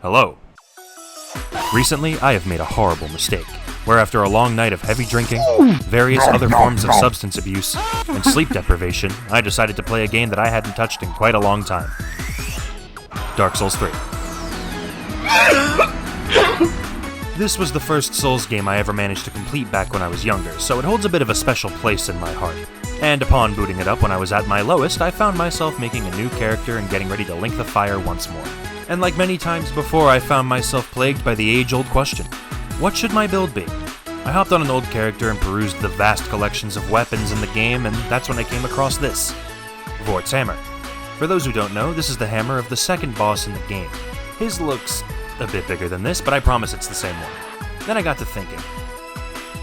Hello. Recently, I have made a horrible mistake, where after a long night of heavy drinking, various other forms of substance abuse, and sleep deprivation, I decided to play a game that I hadn't touched in quite a long time. Dark Souls 3. This was the first Souls game I ever managed to complete back when I was younger, so it holds a bit of a special place in my heart. And upon booting it up when I was at my lowest, I found myself making a new character and getting ready to link the fire once more. And like many times before, I found myself plagued by the age-old question: what should my build be? I hopped on an old character and perused the vast collections of weapons in the game, and that's when I came across this. Vordt's hammer. For those who don't know, this is the hammer of the second boss in the game. His looks a bit bigger than this, but I promise it's the same one. Then I got to thinking.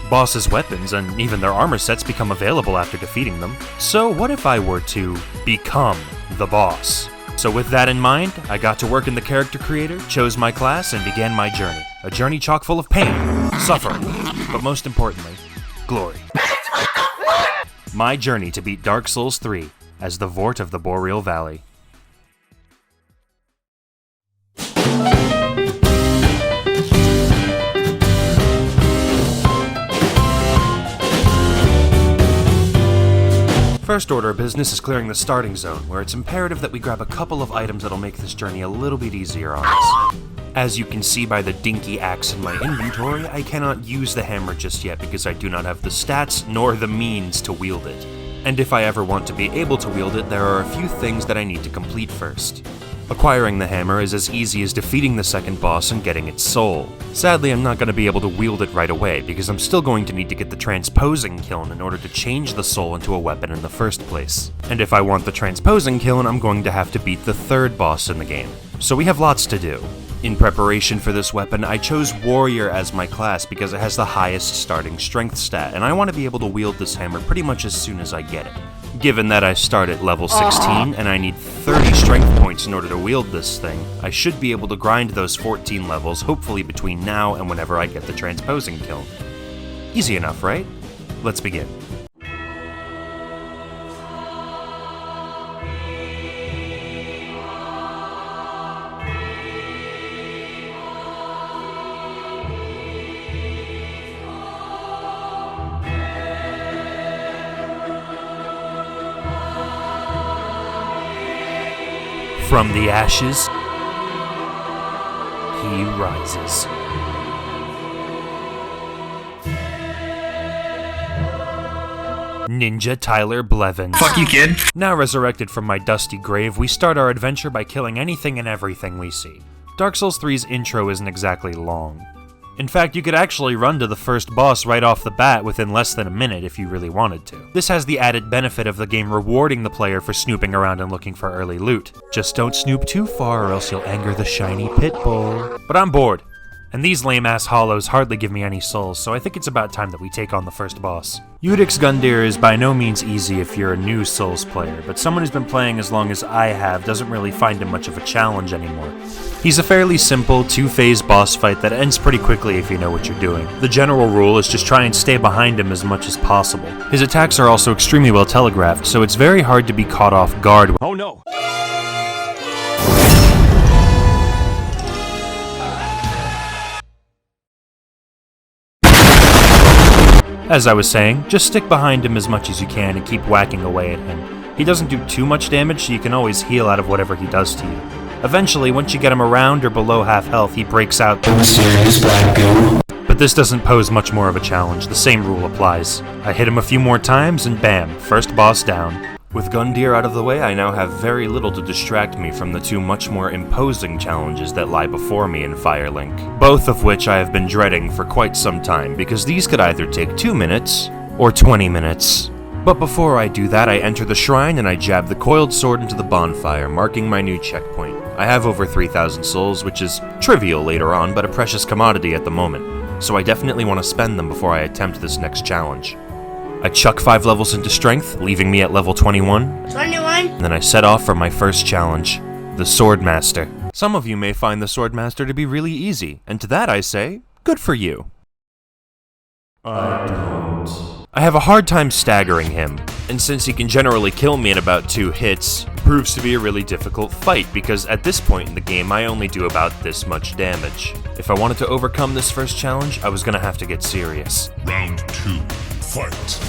Bosses' weapons and even their armor sets become available after defeating them, so what if I were to become the boss? So with that in mind, I got to work in the character creator, chose my class, and began my journey. A journey chock full of pain, suffering, but most importantly, glory. My journey to beat Dark Souls 3 as the Vordt of the Boreal Valley. First order of business is clearing the starting zone, where it's imperative that we grab a couple of items that'll make this journey a little bit easier on us. As you can see by the dinky axe in my inventory, I cannot use the hammer just yet because I do not have the stats nor the means to wield it. And if I ever want to be able to wield it, there are a few things that I need to complete first. Acquiring the hammer is as easy as defeating the second boss and getting its soul. Sadly, I'm not going to be able to wield it right away, because I'm still going to need to get the transposing kiln in order to change the soul into a weapon in the first place. And if I want the transposing kiln, I'm going to have to beat the third boss in the game. So we have lots to do. In preparation for this weapon, I chose Warrior as my class because it has the highest starting strength stat, and I want to be able to wield this hammer pretty much as soon as I get it. Given that I start at level 16 and I need 30 strength points in order to wield this thing, I should be able to grind those 14 levels, hopefully between now and whenever I get the transposing kiln. Easy enough, right? Let's begin. From the ashes, he rises. Ninja Tyler Blevins. Fuck you, kid. Now resurrected from my dusty grave, we start our adventure by killing anything and everything we see. Dark Souls 3's intro isn't exactly long. In fact, you could actually run to the first boss right off the bat within less than a minute if you really wanted to. This has the added benefit of the game rewarding the player for snooping around and looking for early loot. Just don't snoop too far or else you'll anger the shiny pit bull. But I'm bored, and these lame-ass hollows hardly give me any souls, so I think it's about time that we take on the first boss. Yudix Gundyr is by no means easy if you're a new Souls player, but someone who's been playing as long as I have doesn't really find him much of a challenge anymore. He's a fairly simple, two-phase boss fight that ends pretty quickly if you know what you're doing. The general rule is just try and stay behind him as much as possible. His attacks are also extremely well telegraphed, so it's very hard to be caught off guard. Oh no! As I was saying, just stick behind him as much as you can and keep whacking away at him. He doesn't do too much damage, so you can always heal out of whatever he does to you. Eventually, once you get him around or below half health, he breaks out. But this doesn't pose much more of a challenge, the same rule applies. I hit him a few more times and bam, first boss down. With Gundyr out of the way, I now have very little to distract me from the two much more imposing challenges that lie before me in Firelink, both of which I have been dreading for quite some time, because these could either take 2 minutes or 20 minutes. But before I do that, I enter the shrine and I jab the coiled sword into the bonfire, marking my new checkpoint. I have over 3,000 souls, which is trivial later on, but a precious commodity at the moment, so I definitely want to spend them before I attempt this next challenge. I chuck 5 levels into strength, leaving me at level 21. 21? And then I set off for my first challenge, the Swordmaster. Some of you may find the Swordmaster to be really easy, and to that I say, good for you. I don't. I have a hard time staggering him, And since he can generally kill me in about 2 hits, it proves to be a really difficult fight, because at this point in the game I only do about this much damage. If I wanted to overcome this first challenge, I was gonna have to get serious. Round 2, fight!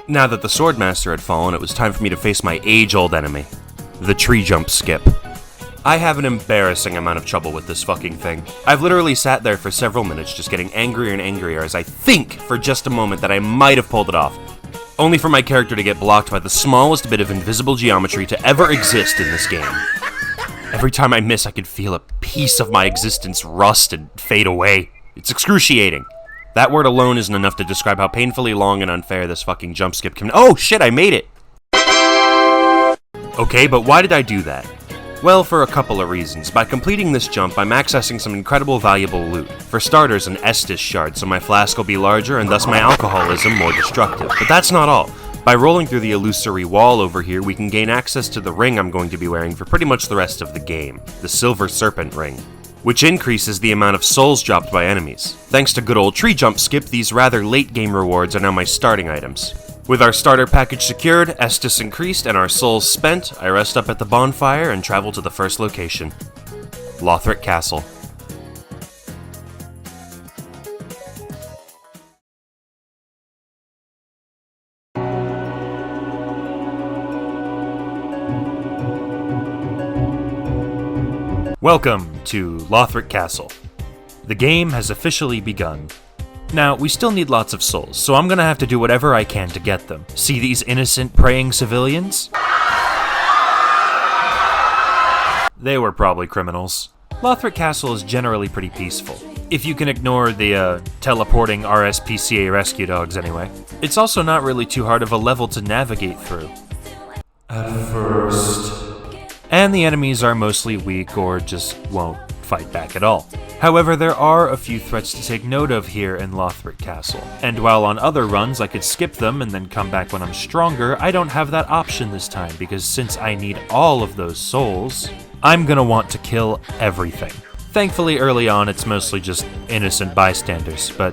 Now that the Swordmaster had fallen, it was time for me to face my age-old enemy, the tree jump skip. I have an embarrassing amount of trouble with this fucking thing. I've literally sat there for several minutes just getting angrier and angrier as I think for just a moment that I might have pulled it off, only for my character to get blocked by the smallest bit of invisible geometry to ever exist in this game. Every time I miss, I could feel a piece of my existence rust and fade away. It's excruciating. That word alone isn't enough to describe how painfully long and unfair this fucking jump skip can— Oh shit, I made it! Okay, but why did I do that? Well, for a couple of reasons. By completing this jump, I'm accessing some incredible valuable loot. For starters, an Estus shard, so my flask will be larger and thus my alcoholism more destructive. But that's not all. By rolling through the illusory wall over here, we can gain access to the ring I'm going to be wearing for pretty much the rest of the game, the Silver Serpent Ring, which increases the amount of souls dropped by enemies. Thanks to good old tree jump skip, these rather late game rewards are now my starting items. With our starter package secured, Estus increased, and our souls spent, I rest up at the bonfire and travel to the first location, Lothric Castle. Welcome to Lothric Castle. The game has officially begun. Now, we still need lots of souls, so I'm gonna have to do whatever I can to get them. See these innocent praying civilians? They were probably criminals. Lothric Castle is generally pretty peaceful, if you can ignore the, teleporting RSPCA rescue dogs anyway. It's also not really too hard of a level to navigate through. At first. And the enemies are mostly weak or just won't fight back at all. However, there are a few threats to take note of here in Lothric Castle, and while on other runs I could skip them and then come back when I'm stronger, I don't have that option this time, because since I need all of those souls, I'm gonna want to kill everything. Thankfully, early on it's mostly just innocent bystanders, but,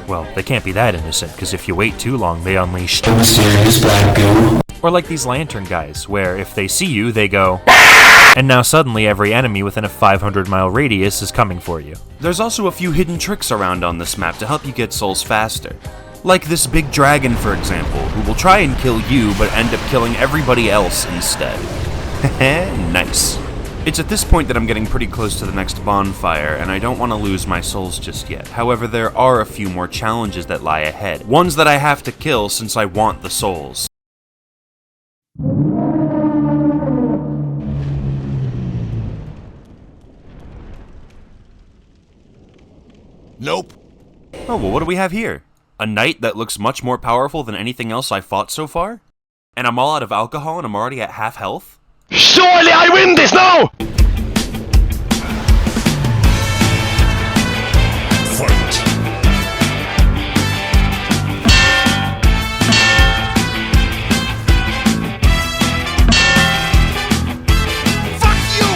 well, they can't be that innocent, because if you wait too long, they unleash serious black goo. Or like these lantern guys, where if they see you, they go, and now suddenly every enemy within a 500-mile radius is coming for you. There's also a few hidden tricks around on this map to help you get souls faster. Like this big dragon, for example, who will try and kill you, but end up killing everybody else instead. Nice. It's at this point that I'm getting pretty close to the next bonfire, and I don't want to lose my souls just yet. However, there are a few more challenges that lie ahead. Ones that I have to kill since I want the souls. Nope. Oh, well, what do we have here? A knight that looks much more powerful than anything else I fought so far? And I'm all out of alcohol and I'm already at half health? Surely I win this now! Fight. Fuck you!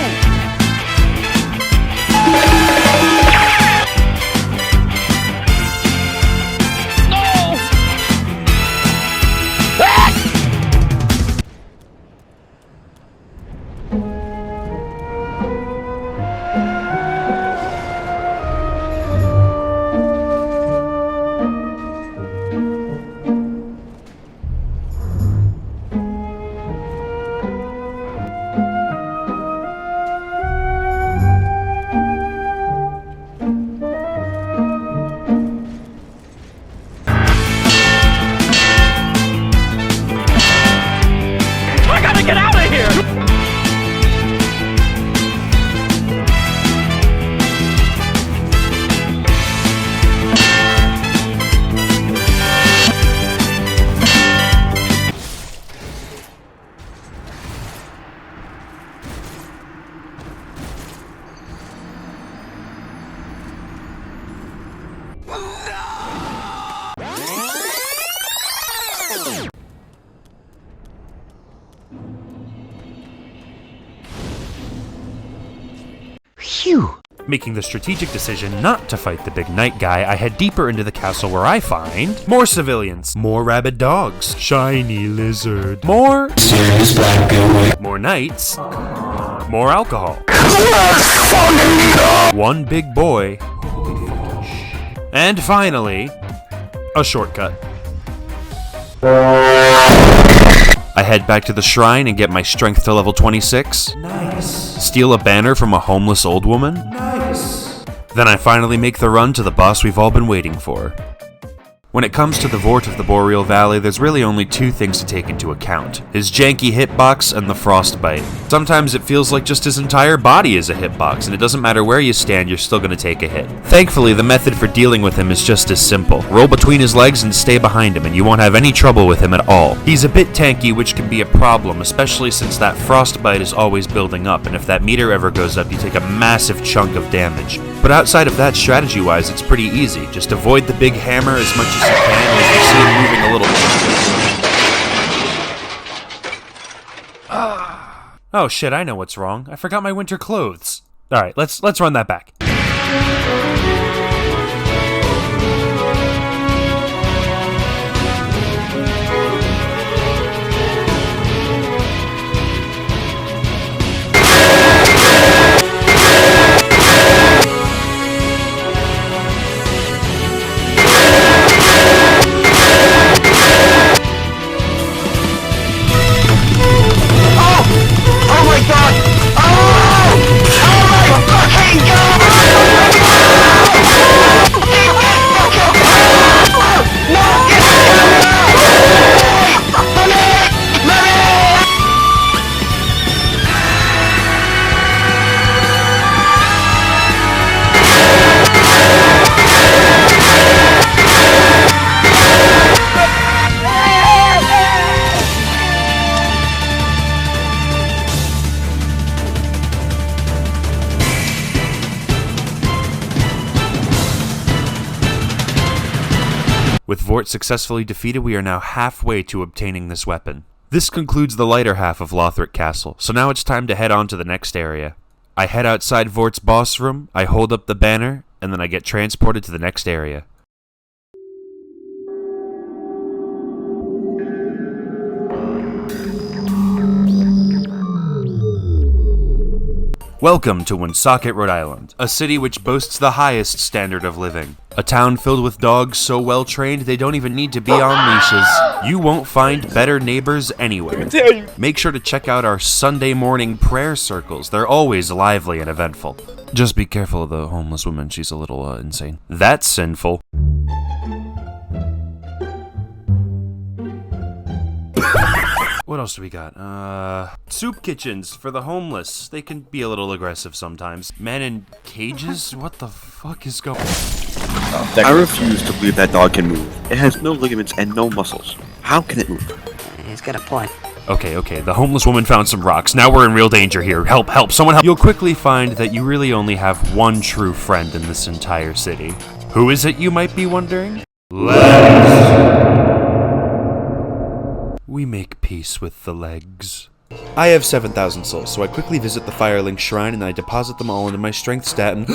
No! Ah! I gotta get out of here! Phew! Making the strategic decision not to fight the big knight guy, I head deeper into the castle where I find more civilians, more rabid dogs, shiny lizard, more serious black guy, more knights, more alcohol, one big boy, and finally, a shortcut. I head back to the shrine and get my strength to level 26. Nice. Steal a banner from a homeless old woman. Nice. Then I finally make the run to the boss we've all been waiting for. When it comes to the Vordt of the Boreal Valley, there's really only two things to take into account. His janky hitbox and the frostbite. Sometimes it feels like just his entire body is a hitbox, and it doesn't matter where you stand, you're still gonna take a hit. Thankfully, the method for dealing with him is just as simple. Roll between his legs and stay behind him, and you won't have any trouble with him at all. He's a bit tanky, which can be a problem, especially since that frostbite is always building up, and if that meter ever goes up, you take a massive chunk of damage. But outside of that, strategy-wise, it's pretty easy. Just avoid the big hammer as much as you can, and if you see him moving a little... Oh shit, I know what's wrong. I forgot my winter clothes. Alright, let's run that back. With Vordt successfully defeated, we are now halfway to obtaining this weapon. This concludes the lighter half of Lothric Castle, so now it's time to head on to the next area. I head outside Vordt's boss room, I hold up the banner, and then I get transported to the next area. Welcome to Woonsocket, Rhode Island, a city which boasts the highest standard of living. A town filled with dogs so well trained they don't even need to be on leashes. You won't find better neighbors anywhere. Make sure to check out our Sunday morning prayer circles. They're always lively and eventful. Just be careful of the homeless woman, she's a little insane. That's sinful. What else do we got? Soup kitchens for the homeless. They can be a little aggressive sometimes. Men in cages? What the fuck is going on? I refuse to believe that dog can move. It has no ligaments and no muscles. How can it move? He's got a point. Okay, the homeless woman found some rocks. Now we're in real danger here. Help, someone help. You'll quickly find that you really only have one true friend in this entire city. Who is it, you might be wondering? Legs! We make peace with the legs. I have 7,000 souls, so I quickly visit the Firelink Shrine and I deposit them all into my strength stat and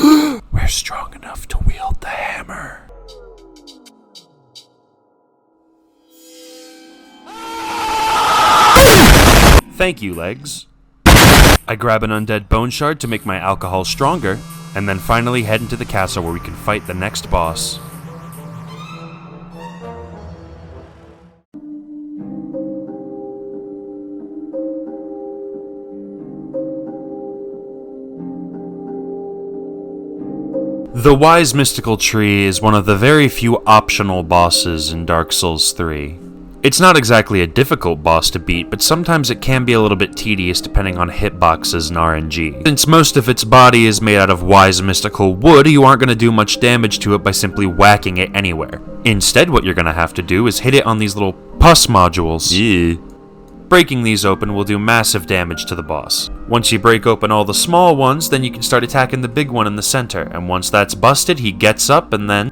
we're strong enough to wield the hammer. Thank you, legs. I grab an undead bone shard to make my alcohol stronger, and then finally head into the castle where we can fight the next boss. The Wise Mystical Tree is one of the very few optional bosses in Dark Souls 3. It's not exactly a difficult boss to beat, but sometimes it can be a little bit tedious depending on hitboxes and RNG. Since most of its body is made out of Wise Mystical wood, you aren't going to do much damage to it by simply whacking it anywhere. Instead, what you're going to have to do is hit it on these little pus modules. Yeah. Breaking these open will do massive damage to the boss. Once you break open all the small ones, then you can start attacking the big one in the center, and once that's busted, he gets up and then...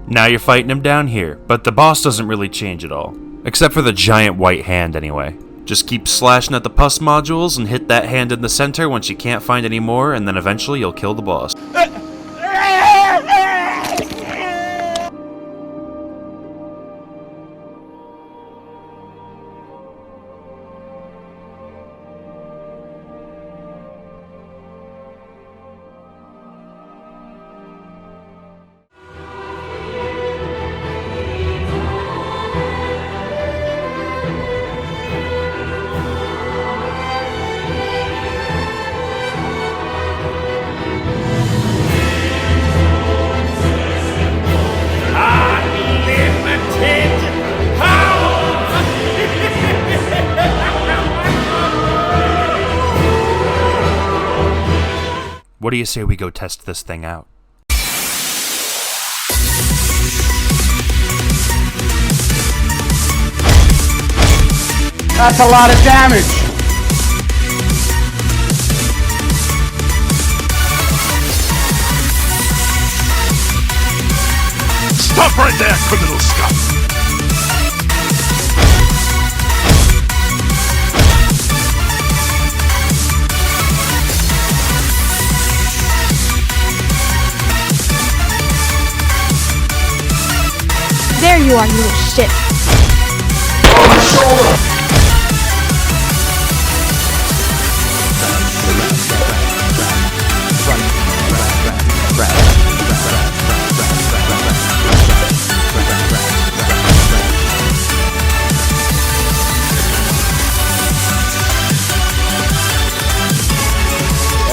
Now you're fighting him down here, but the boss doesn't really change at all. Except for the giant white hand anyway. Just keep slashing at the pus modules and hit that hand in the center once you can't find any more, and then eventually you'll kill the boss. What do you say we go test this thing out? That's a lot of damage! Stop right there, criminal scum! There you are, you little shit. On my shoulder!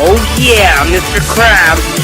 Oh yeah, Mr. Krabs!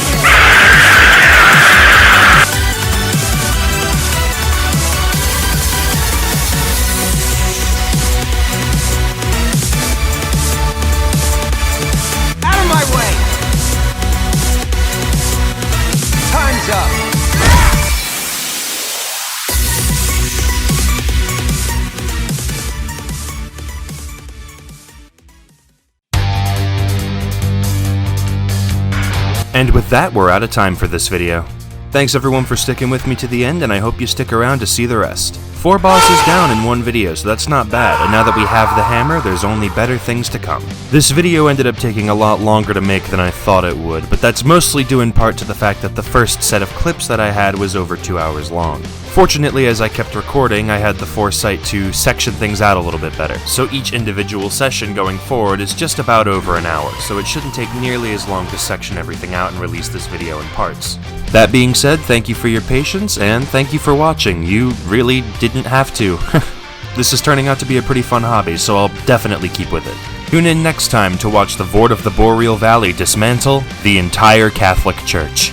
And with that, we're out of time for this video. Thanks everyone for sticking with me to the end, and I hope you stick around to see the rest. 4 bosses down in one video, so that's not bad, and now that we have the hammer, there's only better things to come. This video ended up taking a lot longer to make than I thought it would, but that's mostly due in part to the fact that the first set of clips that I had was over 2 hours long. Fortunately, as I kept recording, I had the foresight to section things out a little bit better, so each individual session going forward is just about over an hour, so it shouldn't take nearly as long to section everything out and release this video in parts. That being said, thank you for your patience, and thank you for watching. You really didn't have to. This is turning out to be a pretty fun hobby, so I'll definitely keep with it. Tune in next time to watch the Vordt of the Boreal Valley dismantle the entire Catholic Church.